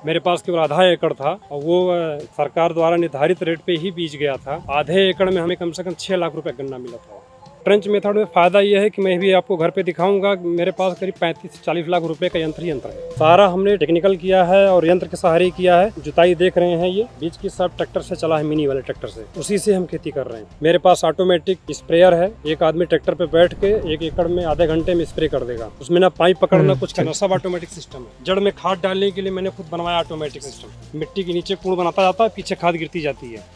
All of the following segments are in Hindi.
मेरे पास केवल आधा एकड़ था और वो सरकार द्वारा निर्धारित रेट पे ही बीज गया था। आधे एकड़ में हमें कम से कम 6 लाख रुपए गन्ना मिला था। ट्रेंच मेथड में फायदा ये है कि मैं भी आपको घर पे दिखाऊंगा। मेरे पास करीब 35 से 40 लाख रुपए का यंत्र है। सारा हमने टेक्निकल किया है और यंत्र के सहारे किया है। जुताई देख रहे हैं, ये बीज की सब ट्रैक्टर से चला है, मिनी वाले ट्रैक्टर से, उसी से हम खेती कर रहे हैं। मेरे पास ऑटोमेटिक स्प्रेयर है। एक आदमी ट्रैक्टर पे बैठ के 1 एकड़ में आधे घंटे में स्प्रे कर देगा। उसमें ना पाइप पकड़ना कुछ करना, सब ऑटोमेटिक सिस्टम है। जड़ में खाद डालने के लिए मैंने खुद बनवाया ऑटोमेटिक सिस्टम। मिट्टी के नीचे कूड़ बनाता जाता है, पीछे खाद गिरती जाती है।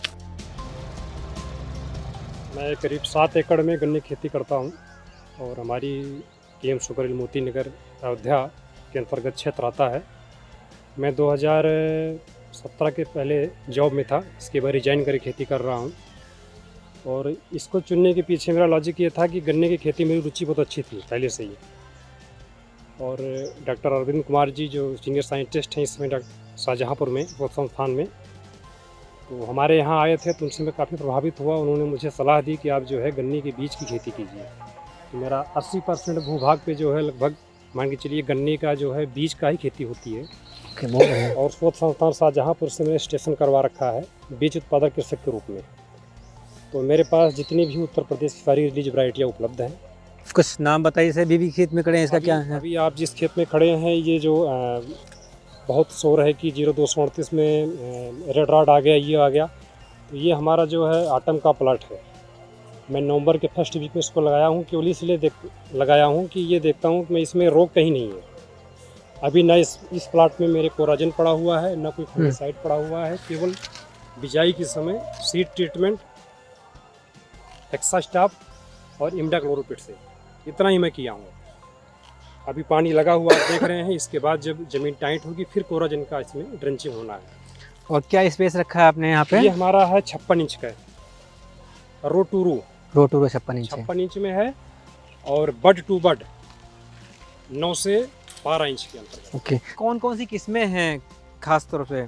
मैं करीब 7 एकड़ में गन्ने की खेती करता हूँ और हमारी KM sugar mill Moti Nagar Ayodhya के अंतर्गत क्षेत्र आता है। मैं 2017 के पहले जॉब में था, इसके बाद रिजाइन करके खेती कर रहा हूँ। और इसको चुनने के पीछे मेरा लॉजिक ये था कि गन्ने की खेती मेरी रुचि बहुत अच्छी थी पहले से ही। और डॉक्टर अरविंद कुमार जी जो सीनियर साइंटिस्ट हैं इसमें शाहजहाँपुर में वो संस्थान में, तो हमारे यहाँ आए थे, तो उनसे मैं काफ़ी प्रभावित हुआ। उन्होंने मुझे सलाह दी कि आप जो है गन्ने के बीज की खेती कीजिए। तो मेरा 80% भूभाग पे जो है लगभग मान के चलिए गन्ने का जो है बीज का ही खेती होती है। और स्रोत संस्थान शाहजहाँपुर से मैंने स्टेशन करवा रखा है बीज उत्पादक कृषक के रूप में। तो मेरे पास जितनी भी उत्तर प्रदेश की सारी रिलीज वैरायटियाँ उपलब्ध हैं। कुछ नाम बताइए सर, अभी भी खेत में खड़े हैं, इसका क्या है? अभी आप जिस खेत में खड़े हैं, ये जो बहुत शोर है कि 0238 में रेड रॉड आ गया, ये आ गया, तो ये हमारा जो है आटम का प्लाट है। मैं नवंबर के फर्स्ट वीक में इसको लगाया हूँ, केवल इसलिए लगाया हूँ कि ये देखता हूँ कि मैं इसमें रोग कहीं नहीं है। अभी ना इस प्लाट में मेरे कोराजन पड़ा हुआ है, ना कोई फंगिसाइड पड़ा हुआ है। केवल बिजाई के समय सीड ट्रीटमेंट, हेक्सास्टाप और इमिडाक्लोरोपिड से, इतना ही मैं किया हूँ। अभी पानी लगा हुआ आप देख रहे हैं। इसके बाद जब ज़मीन टाइट होगी फिर कोराजन का इसमें ड्रेंचिंग होना है। और क्या स्पेस रखा है आपने यहाँ पे? ये हमारा है 56 इंच का, रो टू रो 56 इंच में है। और बड टू बड 9 से 12 इंच के अंतर्गत। ओके, कौन कौन सी किस्में हैं खास तौर पे?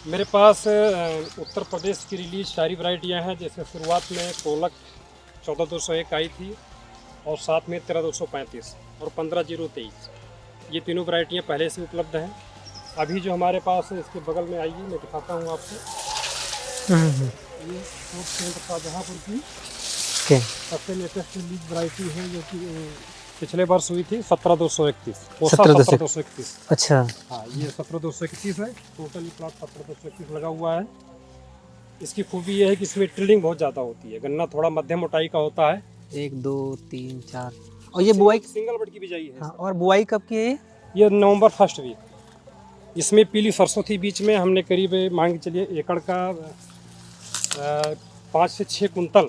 मेरे पास उत्तर प्रदेश की रिलीज सारी वैरायटियाँ हैं। जैसे शुरुआत में कोलक 14201 आई थी और साथ में 13235 और 15023, ये तीनों वैरायटियाँ पहले से उपलब्ध हैं। अभी जो हमारे पास है इसके बगल में आइए, मैं दिखाता हूँ आपको। ये शाहजहाँपुर की सबसे लेटेस्ट रिलीज वैरायटी है, जो कि पिछले वर्ष हुई थी 17231। 17231। अच्छा, हाँ, ये 17231 है। टोटल प्लॉट 17231 लगा हुआ है। इसकी खूबी ये है कि इसमें टिल्डिंग बहुत ज़्यादा होती है। गन्ना थोड़ा मध्यम मोटाई का होता है। 1 2 3 4। और ये बुआई सिंगल बड की बिजाई है। हाँ, और बुआई कब की है? ये नवंबर फर्स्ट वीक। इसमें पीली सरसों थी बीच में। हमने करीब मान के चलिए एकड़ का 5 से 6 कुंतल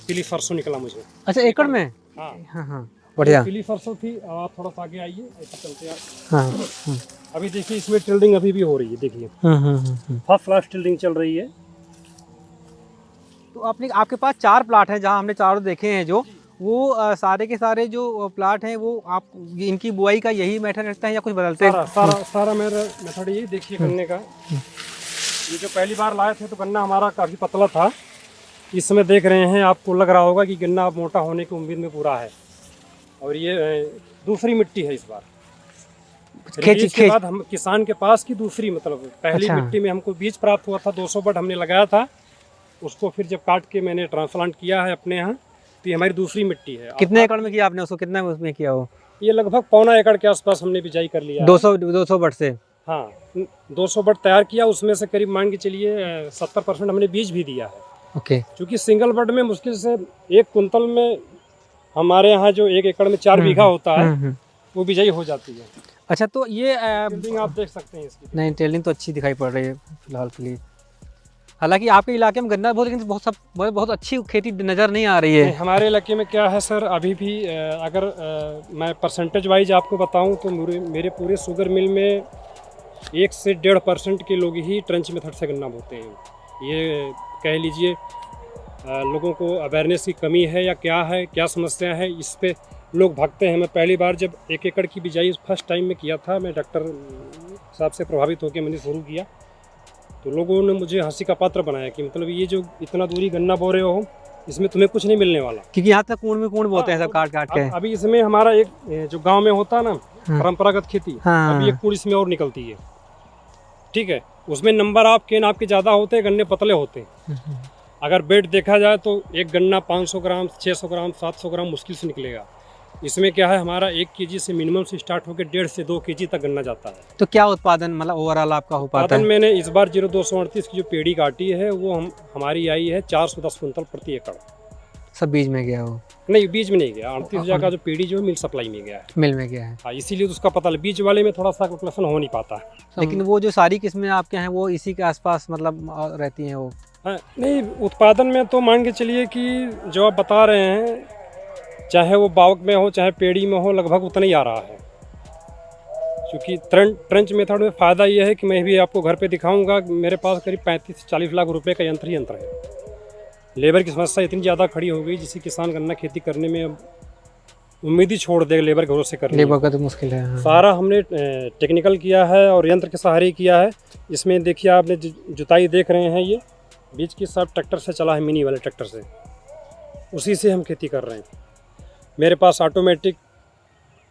पीली सरसों निकला मुझे। अच्छा, एकड़ में? हाँ हाँ हाँ, बढ़िया। पीली सरसों थी। आप थोड़ा सा आगे आइए, ऐसे चलते हैं। हाँ, अभी देखिए इसमें टिल्डिंग अभी भी हो रही है। देखिए फर्स्ट क्लास टिल्डिंग चल रही है। तो आपके पास 4 प्लाट हैं, जहाँ हमने चारों देखे हैं, जो वो सारे के सारे जो प्लाट हैं वो आप इनकी बुआई का यही मेथड रखते हैं या कुछ बदलते हैं? सारा मेरा मेथड यही। देखिए गन्ने का, ये जो पहली बार लाए थे तो गन्ना हमारा काफ़ी पतला था। इस समय देख रहे हैं, आपको लग रहा होगा कि गन्ना मोटा होने की उम्मीद में पूरा है। और ये दूसरी मिट्टी है इस बार। रिलीज के बाद हम किसान के पास की दूसरी, मतलब पहली मिट्टी में हमको बीज प्राप्त हुआ था, 200 बड हमने लगाया था। उसको फिर जब काट के मैंने ट्रांसप्लांट किया है अपने यहाँ, तो ये हमारी दूसरी मिट्टी है। कितने एकड़ में किया आपने उसको? कितना उसमें किया हो? ये लगभग 1.25 एकड़ के आसपास हमने बिजाई कर लिया। 200 बड से? हाँ, 200 बड तैयार किया। उसमें से करीब मान के चलिए 70% हमने बीज भी दिया है। ओके। क्योंकि सिंगल बड में मुश्किल से 1 कुंतल में, हमारे यहाँ जो 1 एकड़ में 4 बीघा होता है, वो बिजाई हो जाती है। अच्छा, तो ये टिल्डिंग आप देख सकते हैं इसकी। नहीं, टिल्डिंग तो अच्छी दिखाई पड़ रही है फिलहाल के लिए। हालांकि आपके इलाके में गन्ना बहुत, लेकिन बहुत अच्छी खेती नज़र नहीं आ रही है। हमारे इलाके में क्या है सर, अभी भी अगर मैं परसेंटेज वाइज आपको बताऊं तो मेरे पूरे शुगर मिल में 1 से 1.5% के लोग ही ट्रेंच मेथड से गन्ना बोते हैं। ये कह लीजिए लोगों को अवेयरनेस की कमी है या क्या समस्या है, इस पे लोग भागते हैं। मैं पहली बार जब 1 एकड़ की बिजाई फर्स्ट टाइम में किया था, मैं डॉक्टर साहब से प्रभावित होकर मैंने शुरू किया, तो लोगों ने मुझे हंसी का पात्र बनाया कि मतलब ये जो इतना दूरी गन्ना बो रहे हो, इसमें तुम्हें कुछ नहीं मिलने वाला। क्योंकि यहाँ तक कूड़ में कूड़ बोते हैं सब काट के। अभी इसमें हमारा एक जो गांव में होता है ना परंपरागत खेती, अभी एक कूड़ इसमें और निकलती है। ठीक है, उसमें नंबर आप केन आपके ज़्यादा होते हैं, गन्ने पतले होते हैं। अगर वेट देखा जाए तो एक गन्ना 500 ग्राम, 600 ग्राम, 700 ग्राम मुश्किल से निकलेगा। इसमें क्या है, हमारा 1 केजी से मिनिमम से स्टार्ट होकर 1.5 से 2 केजी तक गन्ना जाता है। तो क्या उत्पादन मतलब ओवरऑल आपका हो पाता उत्पादन है? मैंने इस बार 0238 की जो पेड़ी काटी है वो हमारी आई है 410 कुंतल प्रति एकड़। सब बीज में गया हो? नहीं, बीज में नहीं गया। 38,000 का जो पेड़ी जो है मिल सप्लाई में गया है। मिल में गया है। हाँ, इसीलिए तो उसका पता बीज वाले में थोड़ा सा कैलकुलेशन हो नहीं पाता है। लेकिन वो जो सारी किस्में आपके हैं वो इसी के आसपास मतलब रहती हैं वो? हाँ, नहीं, उत्पादन में तो मान के चलिए कि जो आप बता रहे हैं, चाहे वो बावक में हो चाहे पेड़ी में हो, लगभग उतना ही आ रहा है। क्योंकि ट्रंच मेथड में फ़ायदा ये है कि मैं भी आपको घर पे दिखाऊंगा। मेरे पास करीब 35 से 40 लाख रुपए का यंत्र है। लेबर की समस्या इतनी ज़्यादा खड़ी हो गई जिससे किसान गन्ना खेती करने में अब उम्मीद ही छोड़ देगा लेबर के भरोसे करने। लेबर का तो मुश्किल है। हाँ। सारा हमने टेक्निकल किया है और यंत्र के सहारे किया है। इसमें देखिए, आपने जुताई देख रहे हैं, ये बीज की सब ट्रैक्टर से चला है, मिनी वाले ट्रैक्टर से, उसी से हम खेती कर रहे हैं। मेरे पास ऑटोमेटिक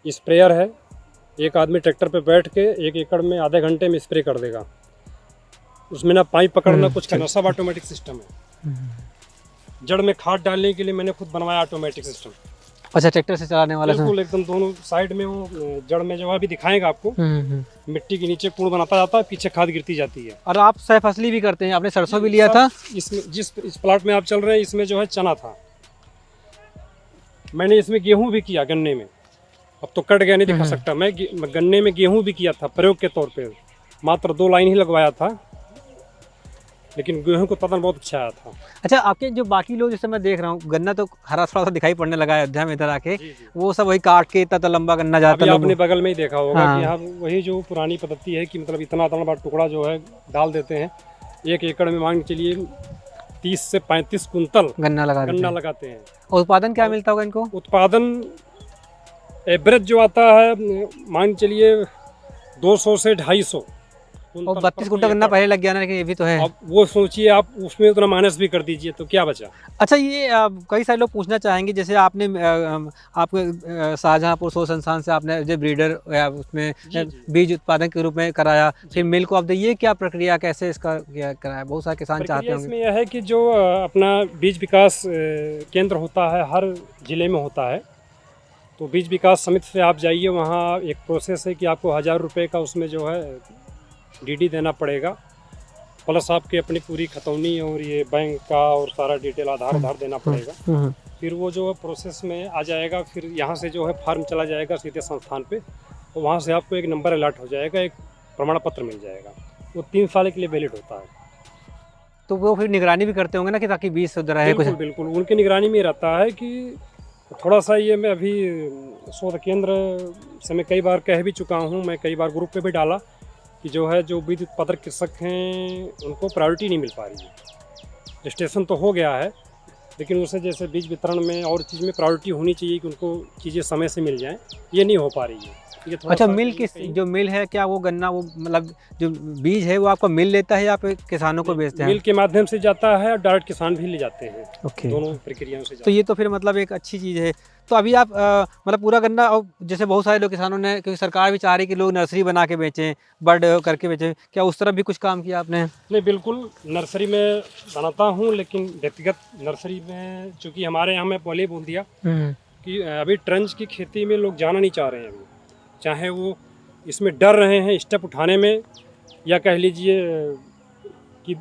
स्प्रेयर है। एक आदमी ट्रैक्टर पे बैठ के 1 एकड़ में आधे घंटे में स्प्रे कर देगा। उसमें ना पाइप पकड़ना कुछ करना, सब ऑटोमेटिक सिस्टम है। जड़ में खाद डालने के लिए मैंने खुद बनवाया ऑटोमेटिक सिस्टम। अच्छा, ट्रैक्टर से चलाने वाला? बिल्कुल, एकदम दोनों साइड में वो जड़ में जो है अभी दिखाएगा आपको, मिट्टी के नीचे कूड़ बनाता जाता है, पीछे खाद गिरती जाती है। और आप सह फसली भी करते हैं? आपने सरसों भी लिया था? इसमें इस प्लाट में आप चल रहे हैं, इसमें जो है चना था। मैंने इसमें गेहूं भी किया गन्ने में। अब तो कट गया, नहीं दिखा सकता। मैं गन्ने में गेहूं भी किया था प्रयोग के तौर पे। मात्र 2 लाइन ही लगवाया था, लेकिन गेहूं का उत्पादन बहुत अच्छा आया था। अच्छा, आपके जो बाकी लोग, जैसे मैं देख रहा हूँ गन्ना तो हरा थोड़ा सा दिखाई पड़ने लगा है अयोध्या में इधर आके, वो सब वही काट के इतना लंबा गन्ना जाता है। आपने बगल में ही देखा होगा हाँ। कि यहाँ वही जो पुरानी पद्धति है कि मतलब इतना बड़ा टुकड़ा जो है डाल देते हैं। 1 एकड़ में मान के चलिए 30 से 35 कुंतल गन्ना लगाते हैं। और उत्पादन क्या मिलता होगा इनको? उत्पादन एवरेज जो आता है, मान चलिए 200 से 250। और 32 कुंटल गन्ना पहले लग गया ना, लेकिन ये भी तो है। अब वो सोचिए, आप उसमें उतना माइनस भी कर दीजिए तो क्या बचा। अच्छा, ये कई सारे लोग पूछना चाहेंगे, जैसे आपने आपके शाहजहाँपुर शोध संस्थान से आपने जो ब्रीडर या उसमें बीज उत्पादन के रूप में कराया, फिर मिल को आप ये क्या प्रक्रिया, कैसे इसका कराया? बहुत सारे किसान चाहते होंगे। इसमें यह है कि जो अपना बीज विकास केंद्र होता है, हर जिले में होता है, तो बीज विकास समिति से आप जाइए। वहाँ एक प्रोसेस है कि आपको 1000 रुपये का उसमें जो है डीडी देना पड़ेगा, प्लस आपके अपनी पूरी खतौनी और ये बैंक का और सारा डिटेल आधार देना पड़ेगा। फिर वो जो है प्रोसेस में आ जाएगा। फिर यहाँ से जो है फार्म चला जाएगा सीधे संस्थान पे, तो वहाँ से आपको एक नंबर अलर्ट हो जाएगा, एक प्रमाण पत्र मिल जाएगा। वो 3 साल के लिए वैलिड होता है। तो वो फिर निगरानी भी करते होंगे ना, कि ताकि बीज शुद्ध रहे? बिल्कुल बिल्कुल, उनकी निगरानी में रहता है कि थोड़ा सा ये मैं अभी शोध केंद्र से मैं कई बार कह भी चुका हूँ, मैं कई बार ग्रुप पे भी डाला कि जो है जो बीज उत्पादक कृषक हैं उनको प्रायोरिटी नहीं मिल पा रही है। रजिस्ट्रेशन तो हो गया है, लेकिन उसे जैसे बीज वितरण में और चीज़ में प्रायोरिटी होनी चाहिए कि उनको चीज़ें समय से मिल जाएं, ये नहीं हो पा रही है। अच्छा, मिल जो मिल है, क्या वो गन्ना वो मतलब जो बीज है वो आपका मिल लेता है या आप किसानों को बेचते हैं? मिल के माध्यम से जाता है और डायरेक्ट किसान भी ले जाते हैं। ओके। दोनों प्रक्रियाओं से तो ये तो फिर मतलब एक अच्छी चीज़ है। तो अभी आप मतलब पूरा गन्ना, और जैसे बहुत सारे लोग किसानों ने, क्योंकि सरकार भी चाह रही कि लोग नर्सरी बना के बेचें, बर्ड करके बेचें, क्या उस तरफ भी कुछ काम किया आपने? नहीं, बिल्कुल, नर्सरी में बनाता हूँ, लेकिन व्यक्तिगत नर्सरी में, चूँकि हमारे यहाँ मैं पहले बोल दिया कि अभी ट्रंच की खेती में लोग जाना नहीं चाह रहे हैं। अभी चाहे वो इसमें डर रहे हैं स्टेप उठाने में, या कह लीजिए कि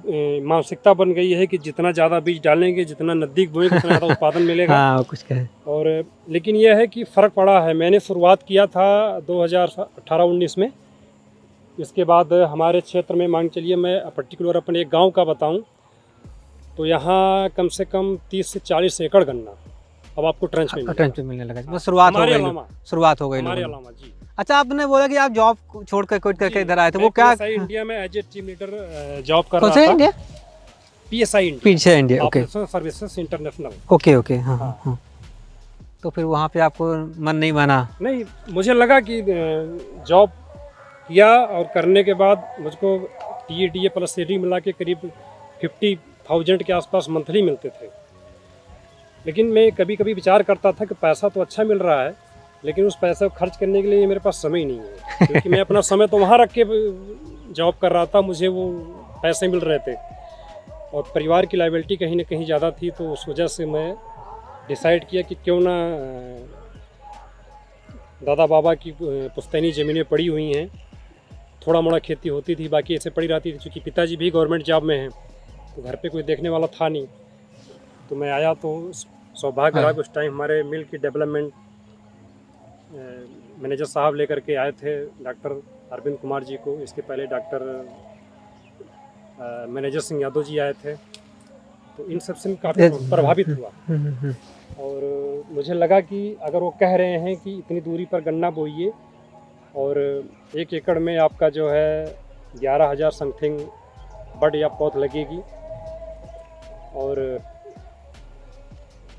मानसिकता बन गई है कि जितना ज़्यादा बीज डालेंगे, जितना नज़दीक बोएंगे, उतना ज़्यादा उत्पादन मिलेगा। हाँ, कुछ कहे। और लेकिन यह है कि फ़र्क पड़ा है। मैंने शुरुआत किया था 2018-19 में। इसके बाद हमारे क्षेत्र में मान चलिए, मैं पर्टिकुलर अपने एक गांव का बताऊं, तो यहाँ कम से कम 30 से 40 एकड़ गन्ना अब आपको ट्रंच में मिलने लगा। बस शुरुआत हो गई हमारे अलावा जी। अच्छा, आपने बोला कि आप जॉब छोड़कर कोई करके इधर आए थे, वो क्या? इंडिया में as a team leader job कर रहा था। India? PSI India, okay. Services international. Okay. हाँ। तो फिर वहाँ पे आपको मन नहीं बना? नहीं, मुझे लगा कि जॉब किया और करने के बाद मुझको TDA प्लस CD मिला के करीब 50,000 के आसपास मंथली मिलते थे। लेकिन मैं कभी कभी विचार करता था कि पैसा तो अच्छा मिल रहा है, लेकिन उस पैसे को खर्च करने के लिए मेरे पास समय ही नहीं है। क्योंकि मैं अपना समय तो वहाँ रख के जॉब कर रहा था, मुझे वो पैसे मिल रहे थे और परिवार की लायबिलिटी कहीं ना कहीं ज़्यादा थी, तो उस वजह से मैं डिसाइड किया कि क्यों ना दादा बाबा की पुश्तैनी ज़मीनें पड़ी हुई हैं, थोड़ा मोड़ा खेती होती थी, बाकी ऐसे पड़ी रहती थी। क्योंकि पिताजी भी गवर्नमेंट जॉब में हैं, तो घर पे कोई देखने वाला था नहीं। तो मैं आया तो सौभाग्य रहा कि उस टाइम हमारे मिल की डेवलपमेंट मैनेजर साहब लेकर के आए थे डॉक्टर अरविंद कुमार जी को। इसके पहले डॉक्टर मैनेजर सिंह यादव जी आए थे। तो इन सब से मैं काफ़ी प्रभावित हुआ और मुझे लगा कि अगर वो कह रहे हैं कि इतनी दूरी पर गन्ना बोइए और 1 एकड़ में आपका जो है 11,000 समथिंग बड या पौध लगेगी और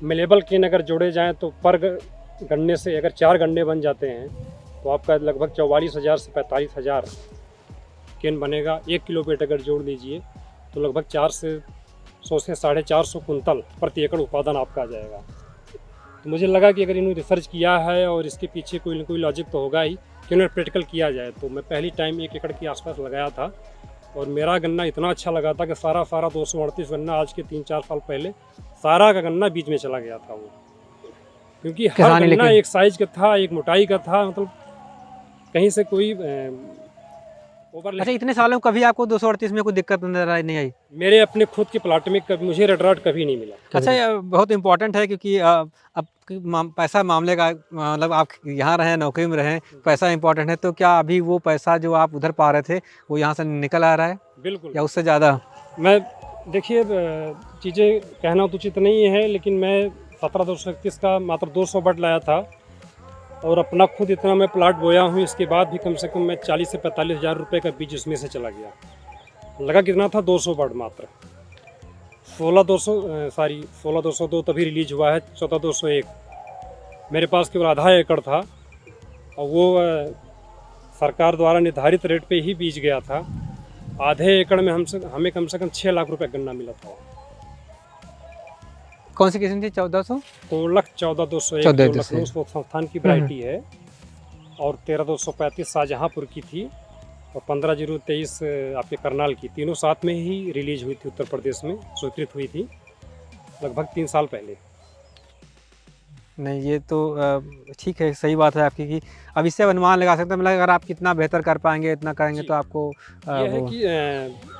मिलेबल केन अगर जोड़े जाएं तो पर गन्ने से अगर 4 गन्ने बन जाते हैं तो आपका लगभग 44,000 से 45,000 केन बनेगा। 1 किलो वेट अगर जोड़ लीजिए तो लगभग 400 से 450 कुंतल प्रति एकड़ उत्पादन आपका आ जाएगा। तो मुझे लगा कि अगर इन्होंने रिसर्च किया है और इसके पीछे कोई ना कोई लॉजिक तो होगा ही कि उन्हें प्रैक्टिकल किया जाए। तो मैं पहली टाइम 1 एकड़ के आसपास लगाया था और मेरा गन्ना इतना अच्छा लगा था कि सारा 238 गन्ना आज के 3-4 साल पहले सारा का गन्ना बीच में चला गया था वो, क्योंकि हर गन्ना एक साइज का था, एक मोटाई का था, मतलब कहीं से कोई ओवरलैप। अच्छा, इतने सालों में कभी आपको 238 में कोई दिक्कत नजर नहीं आई? मेरे अपने खुद के प्लाट में कभी मुझे रेड रॉट कभी नहीं मिला। अच्छा, ये बहुत इंपॉर्टेंट है क्योंकि अब पैसा मामले का मतलब आप यहाँ रहें, नौकरी में रहें, पैसा इंपॉर्टेंट है। तो क्या अभी वो पैसा जो आप उधर पा रहे थे वो यहाँ से निकल आ रहा है? बिल्कुल, या उससे ज़्यादा? मैं देखिए चीज़ें कहना तो उचित नहीं है, लेकिन मैं 17,231 का मात्र 200 बड लाया था और अपना खुद इतना मैं प्लाट बोया हूँ। इसके बाद भी कम से कम मैं 40 से 45 हज़ार रुपये का बीज उसमें से चला गया। लगा कितना था? 200 बड मात्र। 16,202 तभी रिलीज हुआ है। 14,201 मेरे पास केवल आधा एकड़ था और वो सरकार द्वारा निर्धारित रेट पे ही बीज गया था। आधे एकड़ में हमें कम से कम 6 लाख रुपए गन्ना मिला था। कौन सी किस्म थी? 1400? कोलख 14,201 लखनऊ संस्थान की वैरायटी है और 13,235 शाहजहाँपुर की थी और 15,023 आपके करनाल की। तीनों साथ में ही रिलीज हुई थी, उत्तर प्रदेश में स्वीकृत हुई थी लगभग 3 साल पहले। नहीं, ये तो ठीक है, सही बात है आपकी कि अब इससे अनुमान लगा सकते हैं। मतलब अगर आप कितना बेहतर कर पाएंगे, इतना करेंगे तो आपको ये है कि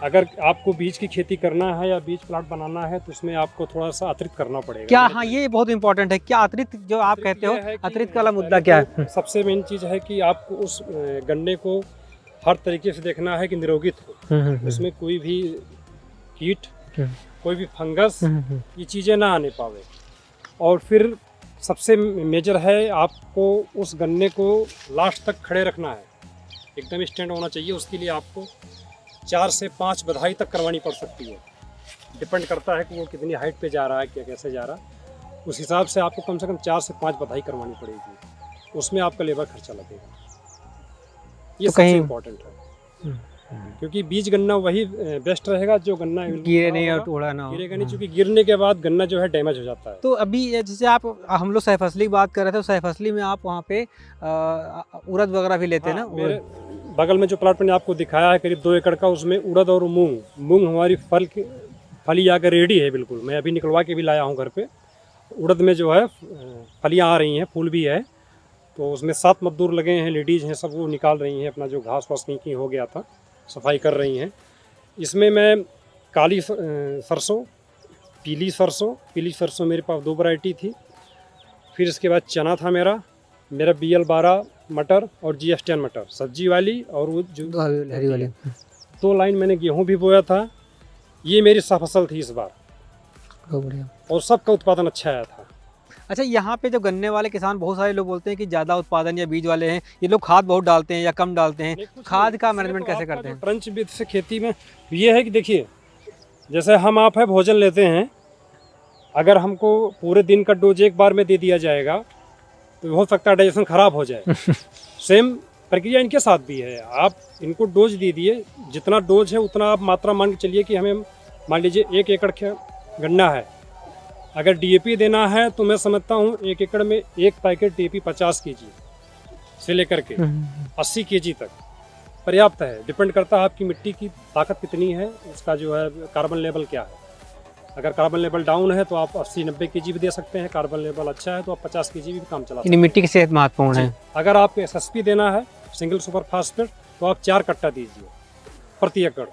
अगर आपको बीज की खेती करना है या बीज प्लाट बनाना है तो उसमें आपको थोड़ा सा अतिरिक्त करना पड़ेगा। क्या? हाँ, ये बहुत इंपॉर्टेंट है। क्या अतिरिक्त जो आप कहते हो, अतिरिक्त वाला मुद्दा क्या है? सबसे मेन चीज़ है कि आपको उस गन्ने को हर तरीके से देखना है कि निरोगित हो, उसमें कोई भी कीट, कोई भी फंगस, ये चीज़ें ना आने पावे। और फिर सबसे मेजर है आपको उस गन्ने को लास्ट तक खड़े रखना है, एकदम स्टैंड होना चाहिए। उसके लिए आपको 4 से 5 बधाई तक करवानी पड़ सकती है। डिपेंड करता है कि वो कितनी हाइट पे जा रहा है, क्या कैसे जा रहा है, उस हिसाब से आपको कम से कम 4 से 5 बधाई करवानी पड़ेगी। उसमें आपका लेबर खर्चा लगेगा। ये सबसे इम्पोर्टेंट है, क्योंकि बीज गन्ना वही बेस्ट रहेगा जो गन्ना गिरे नहीं और टूटा ना हो। गिरेगा नहीं, क्योंकि गिरने के बाद गन्ना जो है डैमेज हो जाता है। तो अभी जैसे हम लोग सहफसली की बात कर रहे थे, तो सहफसली में आप वहाँ पे उड़द वगैरह भी लेते हैं ना? मेरे बगल में जो प्लाट मैंने आपको दिखाया है करीब 2 एकड़ का, उसमें उड़द और मूंग हमारी फली आकर रेडी है बिल्कुल। मैं अभी निकलवा के भी लाया हूँ घर पे। उड़द में जो है फलियाँ आ रही हैं, फूल भी है। तो उसमें 7 मजदूर लगे हैं, लेडीज़ हैं, सब वो निकाल रही हैं अपना जो घास वास नहीं हो गया था, सफाई कर रही हैं। इसमें मैं काली सरसों, पीली सरसों मेरे पास 2 वैरायटी थी। फिर इसके बाद चना था मेरा BL12 मटर और GS10 मटर, सब्जी वाली, और वो जो हरी वाली 2 लाइन मैंने गेहूं भी बोया था। ये मेरी सफसल थी इस बार, बढ़िया, और सबका उत्पादन अच्छा आया था। अच्छा, यहाँ पे जो गन्ने वाले किसान, बहुत सारे लोग बोलते हैं कि ज़्यादा उत्पादन या बीज वाले हैं, ये लोग खाद बहुत डालते हैं या कम डालते हैं। खाद का मैनेजमेंट कैसे करते हैं? ट्रंच विध से खेती में ये है कि देखिए, जैसे हम आप है भोजन लेते हैं, अगर हमको पूरे दिन का डोज एक बार में दे दिया जाएगा तो हो सकता है डाइजेशन खराब हो जाए। सेम प्रक्रिया इनके साथ भी है। आप इनको डोज दे दिए, जितना डोज है उतना आप मात्रा मान के चलिए कि हमें मान लीजिए 1 एकड़ गन्ना है, अगर DAP देना है तो मैं समझता हूँ 1 एकड़ में 1 पैकेट DAP 50 kg से लेकर के 80 kg तक, पर्याप्त है। डिपेंड करता है आपकी मिट्टी की ताकत कितनी है, उसका जो है कार्बन लेवल क्या है। अगर कार्बन लेवल डाउन है तो आप 80-90 केजी भी दे सकते हैं, कार्बन लेवल अच्छा है तो आप 50 केजी भी काम चला सकते यानी हैं। मिट्टी की सेहत महत्वपूर्ण है। अगर आपको एसएसपी देना है, सिंगल सुपर फास्फेट, तो आप 4 कट्टा दीजिए प्रति एकड़।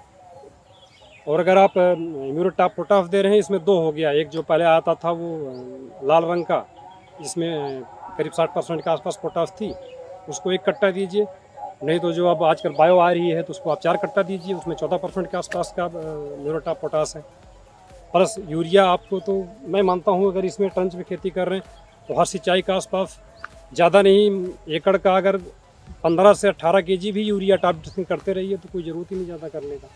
और अगर आप इम्यूरोटॉप पोटाश दे रहे हैं, इसमें 2 हो गया। एक जो पहले आता था वो लाल रंग का, इसमें करीब 60% के आसपास पोटाश थी, उसको 1 कट्टा दीजिए। नहीं तो जो अब आजकल बायो आ रही है तो उसको आप 4 कट्टा दीजिए, उसमें 14% के आसपास का इम्यूरोटॉप पोटाश है। प्लस यूरिया आपको, तो मैं मानता हूँ अगर इसमें ट्रंच में खेती कर रहे हैं तो हर सिंचाई के आसपास ज़्यादा नहीं, एकड़ का अगर 15 से 18 केजी भी यूरिया टॉप ड्रेसिंग करते रहिए तो कोई ज़रूरत ही नहीं ज़्यादा करने का।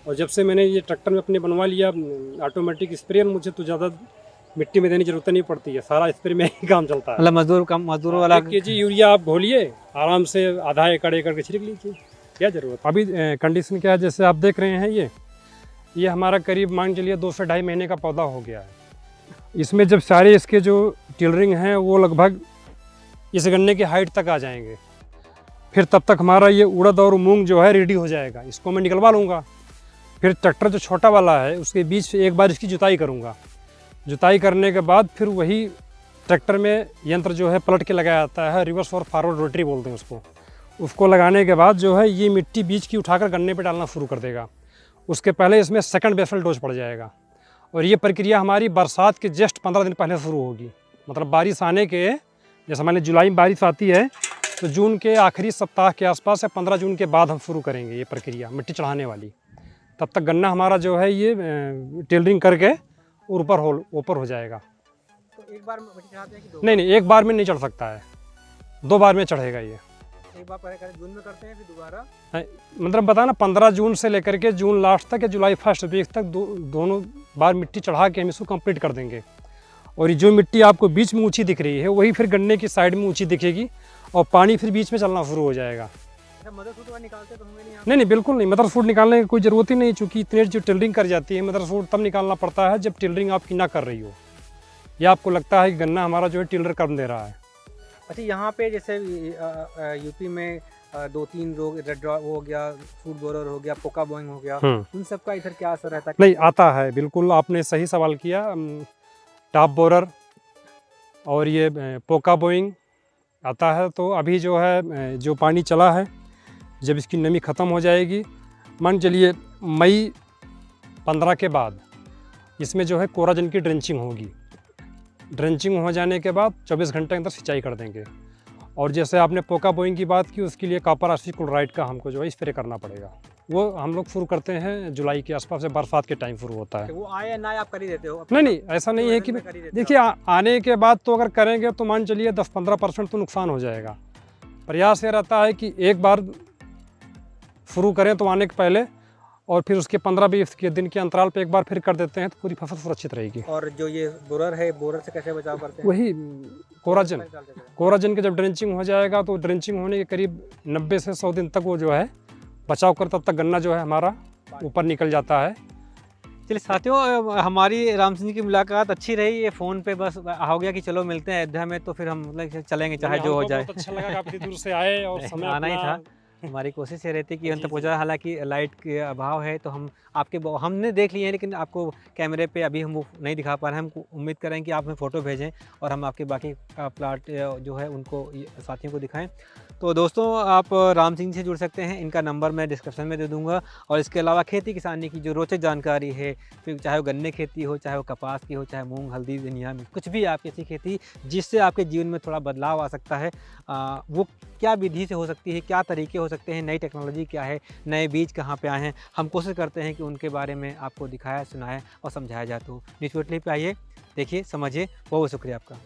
और जब से मैंने ये ट्रैक्टर में अपने बनवा लिया ऑटोमेटिक स्प्रे, मुझे तो ज़्यादा मिट्टी में देने की जरूरत नहीं पड़ती है, सारा स्प्रे में ही काम चलता है। मतलब मजदूरों वाला 1 केजी यूरिया आप घोलिए, आराम से आधा एकड़ के छिड़क लीजिए, क्या ज़रूरत। अभी कंडीशन क्या है, जैसे आप देख रहे हैं ये हमारा करीब मान के लिए 2 से 2.5 महीने का पौधा हो गया है। इसमें जब सारे इसके जो टिलरिंग हैं वो लगभग इस गन्ने की हाइट तक आ जाएंगे, फिर तब तक हमारा ये उड़द और मूंग जो है रेडी हो जाएगा। इसको मैं निकलवा लूँगा, फिर ट्रैक्टर जो छोटा वाला है उसके बीच एक बार इसकी जुताई करूँगा। जुताई करने के बाद फिर वही ट्रैक्टर में यंत्र जो है पलट के लगाया जाता है, रिवर्स और फॉरवर्ड रोटरी बोलते हैं उसको लगाने के बाद जो है ये मिट्टी बीज की उठाकर गन्ने पे डालना शुरू कर देगा। उसके पहले इसमें सेकंड बेसल डोज पड़ जाएगा। और ये प्रक्रिया हमारी बरसात के जस्ट 15 दिन पहले शुरू होगी। मतलब बारिश आने के, जैसे हमारे जुलाई में बारिश आती है तो जून के आखिरी सप्ताह के आसपास या 15 जून के बाद हम शुरू करेंगे ये प्रक्रिया मिट्टी चढ़ाने वाली। तब तक गन्ना हमारा जो है ये टेलरिंग करके ऊपर हो जाएगा। तो एक बार में मिट्टी चढ़ाते हैं कि 2 नहीं, एक बार में नहीं चढ़ सकता है, 2 बार में चढ़ेगा ये। एक बार पहले जून में करते हैं फिर दोबारा, मतलब बताना 15 जून से लेकर के जून लास्ट तक या जुलाई फर्स्ट वीक तक दोनों बार मिट्टी चढ़ा के हम इसको कंप्लीट कर देंगे। और ये जो मिट्टी आपको बीच में ऊंची दिख रही है वही फिर गन्ने की साइड में ऊंची दिखेगी और पानी फिर बीच में चलना शुरू हो जाएगा। मदर फूड निकालते तो होंगे नहीं आप? नहीं, बिल्कुल नहीं, मदर फूड निकालने की कोई ज़रूरत ही नहीं, चूँकि इतनी जो टिलरिंग कर जाती है मदर फूड तब निकालना पड़ता है जब टिलरिंग आपकी ना कर रही हो या आपको लगता है कि गन्ना हमारा जो है टिलर कर दे रहा है। अच्छा, यहाँ पे जैसे यूपी में 2-3 रोग, रेड रॉट हो गया, फूड बोरर हो गया, पोका बॉइंग हो गया, उन सब का इधर क्या असर रहता है? नहीं, आता है, बिल्कुल आपने सही सवाल किया। टॉप बोरर और ये पोका बोइंग आता है। तो अभी जो है जो पानी चला है, जब इसकी नमी ख़त्म हो जाएगी, मान चलिए मई 15 के बाद इसमें जो है कोराजन की ड्रेंचिंग होगी। ड्रेंचिंग हो जाने के बाद 24 घंटे के अंदर सिंचाई कर देंगे। और जैसे आपने पोका बोइंग की बात की, उसके लिए कॉपर ऑक्सीक्लोराइड का हमको जो है स्प्रे करना पड़ेगा। वो हम लोग शुरू करते हैं जुलाई के आसपास से, बरसात के टाइम शुरू होता है। वो आए या ना आए आप कर ही देते हो? नहीं, ऐसा नहीं है कि देखिए आने के बाद तो अगर करेंगे तो मान चलिए 10-15% तो नुकसान हो जाएगा। प्रयास ये रहता है कि एक बार शुरू करें तो आने के पहले, और फिर उसके 15-20 के दिन के अंतराल पे एक बार फिर कर देते हैं तो पूरी फसल सुरक्षित रहेगी। और जो ये बोरर है, बोरर से कैसे बचाव करते हैं? वही कोराजन के जब ड्रेंचिंग हो जाएगा तो ड्रेंचिंग होने के करीब 90 से 100 दिन तक वो जो है बचाव कर, तब तक गन्ना जो है हमारा ऊपर निकल जाता है। चलिए साथियों, हमारी राम सिंह जी की मुलाकात अच्छी रही। ये फ़ोन पे बस हो गया कि चलो मिलते हैं अयोध्या में, तो फिर हम मतलब चलेंगे चाहे जो हो जाए। बहुत अच्छा लगा, काफ़ी दूर से आए और समय आना ही था। हमारी कोशिश ये रहती है कि अंत पहुँचा। हालांकि लाइट के अभाव है तो हम हमने देख लिए हैं, लेकिन आपको कैमरे पे अभी हम वो नहीं दिखा पा रहे हैं। हम उम्मीद करें कि आप हमें फ़ोटो भेजें और हम आपके बाकी प्लाट जो है उनको साथियों को दिखाएं। तो दोस्तों, आप राम सिंह से जुड़ सकते हैं, इनका नंबर मैं डिस्क्रिप्शन में दे दूंगा। और इसके अलावा खेती किसानी की जो रोचक जानकारी है, फिर चाहे वो गन्ने खेती हो, चाहे वो कपास की हो, चाहे मूंग, हल्दी, धनिया में कुछ भी आपकी ऐसी खेती जिससे आपके जीवन में थोड़ा बदलाव आ सकता है, वो क्या विधि से हो सकती है, क्या तरीके हो सकते हैं, नई टेक्नोलॉजी क्या है, नए बीज कहाँ पे आए हैं, हम कोशिश करते हैं कि उनके बारे में आपको दिखाया, सुनाया और समझाया जाए। तो न्यूज़ पोर्टल पे आइए, देखिए, समझिए। बहुत बहुत शुक्रिया आपका।